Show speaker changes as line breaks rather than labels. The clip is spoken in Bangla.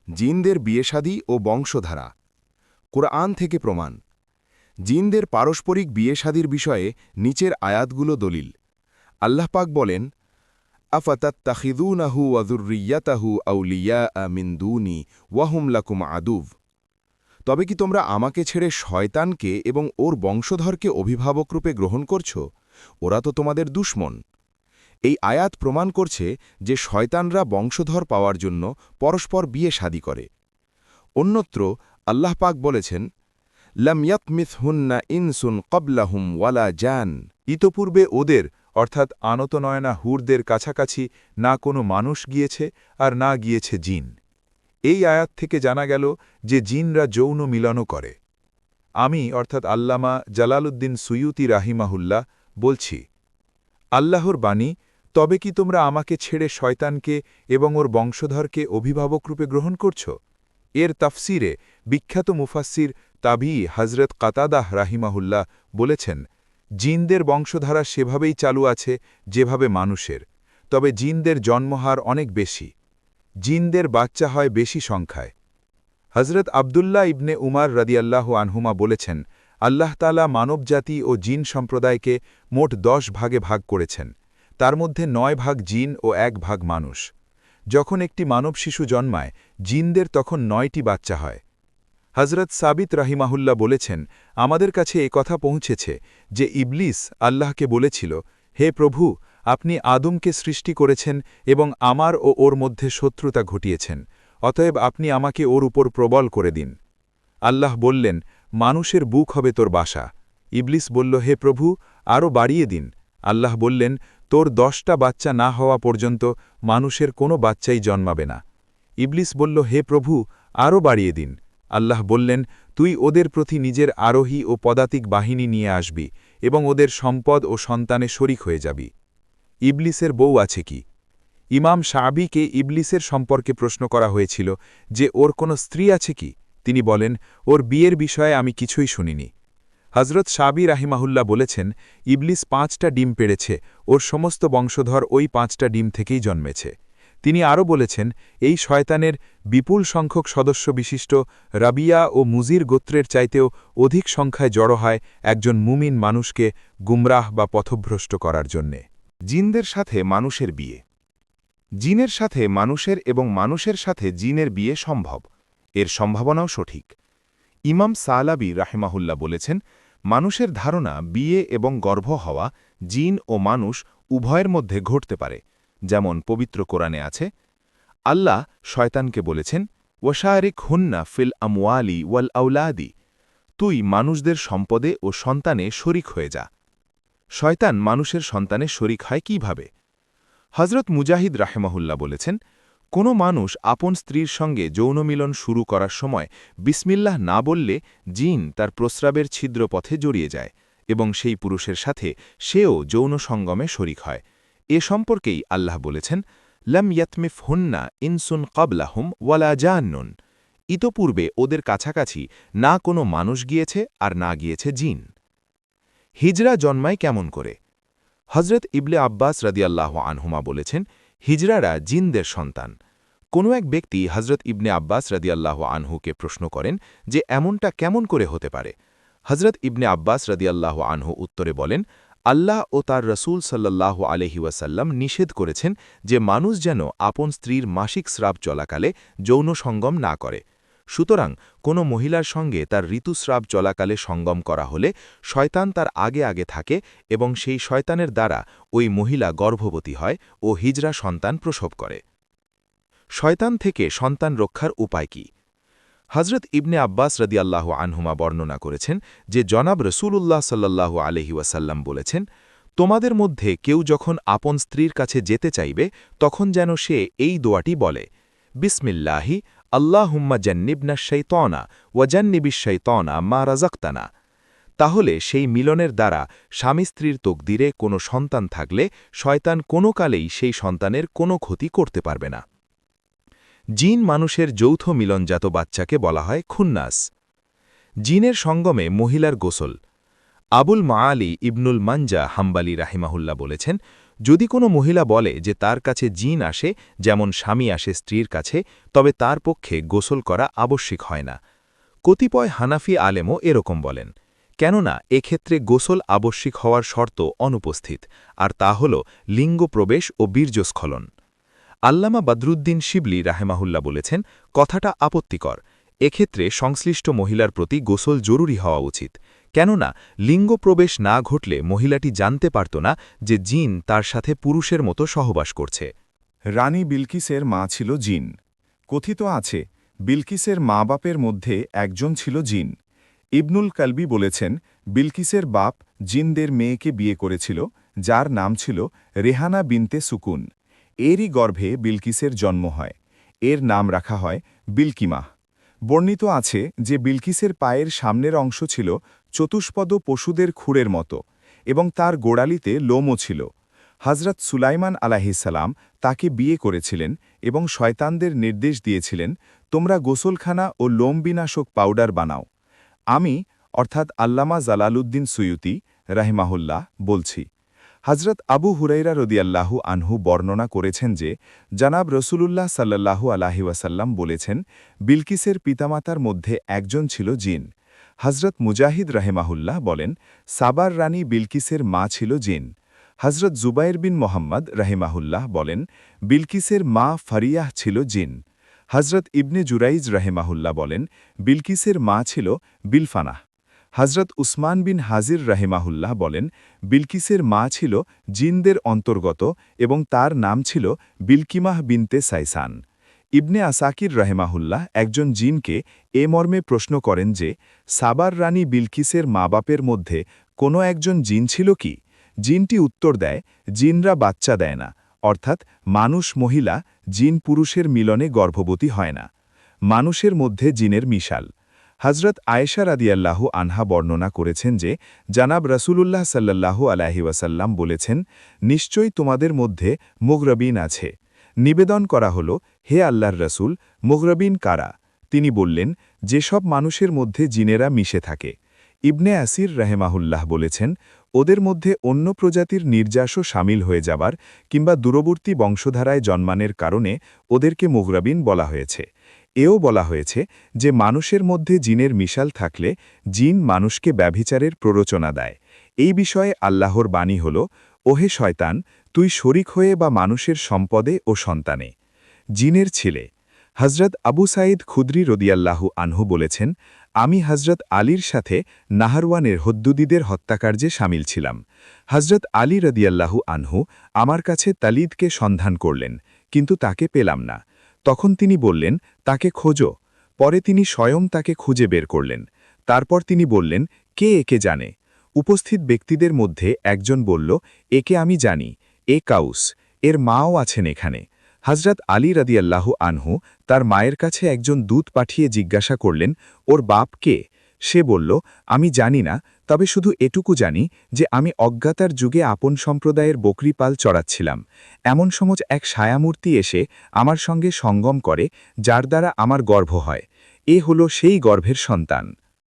জিনদের বিয়েশাদী ও বংশধারা। কোরআন থেকে প্রমাণ। জিনদের পারস্পরিক বিয়েশাদীর বিষয়ে নিচের আয়াতগুলো দলিল। আল্লাহ পাক বলেন, আফাতাত্তাখিযুনাহু ওয়া যুররিয়্যাতাহু আউলিয়া মিন দুনি ওয়া হুম লাকুম আদুব। তবে কি তোমরা আমাকে ছেড়ে শয়তানকে এবং ওর বংশধরকে অভিভাবকরূপে গ্রহণ করছ? ওরা তো তোমাদের দুশমন। এই আয়াত প্রমাণ করছে যে শয়তানরা বংশধর পাওয়ার জন্য পরস্পর বিয়ে শাদী করে। অন্যত্র আল্লাহ পাক বলেছেন, লাম ইয়াতমিসহুন্না ইনসুন ক্বাবলাহুম ওয়ালা জান।
ইতপূর্বে ওদের অর্থাৎ আনতনয়না হুরদের কাছাকাছি না কোনো মানুষ গিয়েছে আর না গিয়েছে জিন। এই আয়াত থেকে জানা গেল যে জিনরা যৌন মিলনও করে। আমি অর্থাৎ আল্লামা জালালউদ্দিন সুয়ুতি রাহিমাহুল্লাহ বলছি, আল্লাহর বাণী, তবে কি তোমরা আমাকে ছেড়ে শয়তানকে এবং ওর বংশধরকে অভিভাবকরূপে গ্রহণ করছ? এর তাফসিরে বিখ্যাত মুফাসসির তাবিঈ হজরত কাতাদাহ রাহিমাহুল্লাহ বলেছেন, জিনদের বংশধারা সেভাবেই চালু আছে যেভাবে মানুষের, তবে জিনদের জন্মহার অনেক বেশি। জিনদের বাচ্চা হয় বেশি সংখ্যায়। হজরত আবদুল্লাহ ইবনে উমার রাদিয়াল্লাহু আনহুমা বলেছেন, আল্লাহ তাআলা মানবজাতি ও জিন সম্প্রদায়কে মোট 10 ভাগে ভাগ করেছেন। তার মধ্যে 9 ভাগ জিন ও 1 ভাগ মানুষ। যখন একটি মানব শিশু জন্মায়, জিনদের তখন 9টি বাচ্চা হয়। হজরত সাবিত রাহিমাহুল্লাহ বলেছেন, আমাদের কাছে কথা পৌঁছেছে যে ইবলিস আল্লাহকে বলেছিল, হে প্রভু, আপনি আদমকে সৃষ্টি করেছেন এবং আমার ও ওর মধ্যে শত্রুতা ঘটিয়েছেন, অতএব আপনি আমাকে ওর উপর প্রবল করে দিন। আল্লাহ বললেন, মানুষের বুক হবে তোর বাসা। ইবলিস বলল, হে প্রভু, আরও বাড়িয়ে দিন। আল্লাহ বললেন, তোর 10টা বাচ্চা না হওয়া পর্যন্ত মানুষের কোনো বাচ্চাই জন্মাবে না। ইবলিস বলল, হে প্রভু, আরও বাড়িয়ে দিন। আল্লাহ বললেন, তুই ওদের প্রতি নিজের আরোহী ও পদাতিক বাহিনী নিয়ে আসবি এবং ওদের সম্পদ ও সন্তানে শরিক হয়ে যাবি। ইবলিসের বউ আছে কি? ইমাম শাবিকে ইবলিসের সম্পর্কে প্রশ্ন করা হয়েছিল যে ওর কোনো স্ত্রী আছে কি? তিনি বলেন, ওর বিয়ের বিষয়ে আমি কিছুই শুনিনি। হজরত শাবি রাহিমাহুল্লাহ বলেছেন, ইবলিস 5টা ডিম পেড়েছে, ওর সমস্ত বংশধর ওই 5টা ডিম থেকেই জন্মেছে। তিনি আরও বলেছেন, এই শয়তানের বিপুল সংখ্যক সদস্য বিশিষ্ট রাবিয়া ও মুজির গোত্রের চাইতেও অধিক সংখ্যায় জড়ো হয় একজন মুমিন মানুষকে গুমরাহ বা পথভ্রষ্ট করার জন্যে।
জিনদের সাথে মানুষের বিয়ে। জিনের সাথে মানুষের এবং মানুষের সাথে জিনের বিয়ে সম্ভব, এর সম্ভাবনাও সঠিক। ইমাম সালাবি রাহিমাহুল্লাহ বলেছেন, মানুষের ধারণা বিয়ে এবং গর্ভ হওয়া জিন ও মানুষ উভয়ের মধ্যে ঘটতে পারে, যেমন পবিত্র কোরআনে আছে, আল্লাহ শয়তানকে বলেছেন, ওয়াশারিক হুন্না ফিল আমওয়ালি ওয়াল আউলাদি, তুই মানুষদের সম্পদে ও সন্তানে শরিক হয়ে যা। শয়তান মানুষের সন্তানে শরিক হয় কিভাবে? হজরত মুজাহিদ রাহেমাহুল্লাহ বলেছেন, কোনো মানুষ আপন স্ত্রীর সঙ্গে যৌনমিলন শুরু করার সময় বিসমিল্লাহ না বললে জিন তার প্রস্রাবের ছিদ্রপথে জড়িয়ে যায় এবং সেই পুরুষের সাথে সেও যৌন সঙ্গমে শরিক হয়। এ সম্পর্কেই আল্লাহ বলেছেন, লাম ইয়াতমিফ হুন্না ইনসুন ক্বাবলাহুম ওয়ালা জান্নুন। ইতপূর্বে ওদের কাছাকাছি না কোনো মানুষ গিয়েছে আর না গিয়েছে জিন। হিজরা জন্মায় কেমন করে? হজরত ইবনে আব্বাস রাদিয়াল্লাহু আনহুমা বলেছেন, হিজরারা জিনদের সন্তান। কোনো এক ব্যক্তি হজরত ইবনে আব্বাস রাদিয়াল্লাহু আনহুকে প্রশ্ন করেন যে এমনটা কেমন করে হতে পারে। হজরত ইবনে আব্বাস রাদিয়াল্লাহু আনহু উত্তরে বলেন, আল্লাহ ও তার রসুল সাল্লাল্লাহু আলাইহি ওয়াসাল্লাম নিষেধ করেছেন যে মানুষ যেন আপন স্ত্রীর মাসিক স্রাব চলাকালে যৌন সঙ্গম না করে। সুতরাং কোনো মহিলার সঙ্গে তার ঋতুস্রাব চলাকালে সঙ্গম করা হলে শয়তান তার আগে আগে থাকে এবং সেই শয়তানের দ্বারা ওই মহিলা গর্ভবতী হয় ও হিজরা সন্তান প্রসব করে। শয়তান থেকে সন্তান রক্ষার উপায় কি? হজরত ইবনে আব্বাস রাদিয়াল্লাহু আনহুমা বর্ণনা করেছেন যে জনাব রসূলুল্লাহ সাল্লাল্লাহু আলাইহি ওয়াসাল্লাম বলেছেন, তোমাদের মধ্যে কেউ যখন আপন স্ত্রীর কাছে যেতে চাইবে তখন যেন সে এই দোয়াটি বলে, বিসমিল্লাহি আল্লাহুম্মা জান্নিবনা শাইতানা ওয়া জান্নিবিশ শাইতানা মা রাযাকতানা। তাহলে সেই মিলনের দ্বারা স্বামী স্ত্রীর তকদিরে কোনো সন্তান থাকলে শয়তান কোনো কালেই সেই সন্তানের কোনো ক্ষতি করতে পারবে না। জিন মানুষের যৌথ মিলনজাত বাচ্চাকে বলা হয় খুন্নাস। জিনের সঙ্গমে মহিলার গোসল। আবুল মাআলি ইবনুল মানজা হাম্বালি রাহিমাহুল্লাহ বলেছেন, যদি কোনো মহিলা বলে যে তার কাছে জিন আসে যেমন স্বামী আসে স্ত্রীর কাছে, তবে তার পক্ষে গোসল করা আবশ্যিক হয় না। কতিপয় হানাফি আলেমও এরকম বলেন, কেননা এক্ষেত্রে গোসল আবশ্যিক হওয়ার শর্ত অনুপস্থিত, আর তা হল লিঙ্গ প্রবেশ ও বীর্যস্খলন। আল্লামা বদরুদ্দিন শিবলি রাহেমাহুল্লাহ বলেছেন, কথাটা আপত্তিকর। এক্ষেত্রে সংশ্লিষ্ট মহিলার প্রতি গোসল জরুরি হওয়া উচিত, কেননা লিঙ্গ প্রবেশ না ঘটলে মহিলাটি জানতে পারত না যে জিন তার সাথে পুরুষের মতো সহবাস করছে।
রানী বিলকিসের মা ছিল জিন। কথিত আছে, বিলকিসের মা বাপের মধ্যে একজন ছিল জিন। ইবনুল কালবি বলেছেন, বিলকিসের বাপ জিনদের মেয়েকে বিয়ে করেছিল, যার নাম ছিল রেহানা বিনতে সুকুন। এরই গর্ভে বিলকিসের জন্ম হয়। এর নাম রাখা হয় বিলকিমাহ। বর্ণিত আছে যে বিলকিসের পায়ের সামনের অংশ ছিল চতুষ্পদ পশুদের খুরের মতো, এবং তার গোড়ালিতে লোমও ছিল। হজরত সুলাইমান আলাহিসাল্লাম তাকে বিয়ে করেছিলেন এবং শয়তানদের নির্দেশ দিয়েছিলেন, তোমরা গোসলখানা ও লোম বিনাশক পাউডার বানাও। আমি অর্থাৎ আল্লামা জালালউদ্দিন সুয়ুতি রাহিমাহুল্লাহ বলছি, হজরত আবু হুরাইরা রদিয়াল্লাহু আনহু বর্ণনা করেছেন যে জনাব রসুলুল্লাহ সাল্লাল্লাহু আলাইহি ওয়াসাল্লাম বলেছেন, বিলকিসের পিতামাতার মধ্যে একজন ছিল জিন। হজরত মুজাহিদ রাহেমাহুল্লাহ বলেন, সাবার রানী বিলকিসের মা ছিল জিন। হজরত জুবাইর বিন মোহাম্মদ রাহেমাহুল্লাহ বলেন, বিলকিসের মা ফারিয়াহ ছিল জিন। হজরত ইবনে জুরাইজ রাহেমাহুল্লাহ বলেন, বিলকিসের মা ছিল বিলফানাহ। হজরত উসমান বিন হাজির রাহেমাহুল্লাহ বলেন, বিলকিসের মা ছিল জিনদের অন্তর্গত এবং তার নাম ছিল বিলকিমাহ বিনতে সাইসান। ইবনে আসাকির রাহেমাহুল্লাহ একজন জিনকে এ মর্মে প্রশ্ন করেন যে, সাবার রানী বিলকিসের মা বাপের মধ্যে কোনো একজন জিন ছিল কি? জিনটি উত্তর দেয়, জিনরা বাচ্চা দেয় না, অর্থাৎ মানুষ মহিলা জিন পুরুষের মিলনে গর্ভবতী হয় না। মানুষের মধ্যে জিনের মিশাল। হজরত আয়েশা রাদিয়াল্লাহু আনহা বর্ণনা করেছেন যে জনাব রসুলুল্লাহ সাল্লাল্লাহু আলাইহি ওয়াসাল্লাম বলেছেন, নিশ্চয়ই তোমাদের মধ্যে মুগরবিন আছে। নিবেদন করা হল, হে আল্লাহর রসুল, মুগরবিন কারা? তিনি বললেন, যেসব মানুষের মধ্যে জিনেরা মিশে থাকে। ইবনে আসির রাহেমাহুল্লাহ বলেছেন, ওদের মধ্যে অন্য প্রজাতির নির্যাসও সামিল হয়ে যাবার কিংবা দূরবর্তী বংশধারায় জন্মানের কারণে ওদেরকে মুগরবিন বলা হয়েছে। এও বলা হয়েছে যে মানুষের মধ্যে জিনের মিশাল থাকলে জিন মানুষকে ব্যভিচারের প্ররোচনা দেয়। এই বিষয়ে আল্লাহর বাণী হল, ওহে শয়তান, তুই শরিক হয়ে বা মানুষের সম্পদে ও সন্তানে। জিনের ছেলে হজরত আবু সাঈদ খুদরি রদিয়াল্লাহু আনহু বলেছেন, আমি হজরত আলীর সাথে নাহারওয়ানের হদ্দুদিদের হত্যাকার্যে সামিল ছিলাম। হজরত আলী রদিয়াল্লাহু আনহু আমার কাছে তালিদকে সন্ধান করলেন, কিন্তু তাকে পেলাম না। তখন তিনি বললেন, তাকে খোঁজো। পরে তিনি স্বয়ং তাকে খুঁজে বের করলেন। তারপর তিনি বললেন, কে একে জানে? উপস্থিত ব্যক্তিদের মধ্যে একজন বলল, একে আমি জানি, এ কাউস, এর মাও আছেন এখানে। হজরত আলী রাদিয়াল্লাহু আনহু তার মায়ের কাছে একজন দূত পাঠিয়ে জিজ্ঞাসা করলেন, ওর বাপ কে? সে বলল, আমি জানি না, তবে শুধু এটুকু জানি যে আমি অজ্ঞাতার যুগে আপন সম্প্রদায়ের বকরি পাল চড়াচ্ছিলাম। এমন সময় এক ছায়ামূর্তি এসে আমার সঙ্গে সঙ্গম করে, যার দ্বারা আমার গর্ভ হয়। এ হল সেই গর্ভের সন্তান।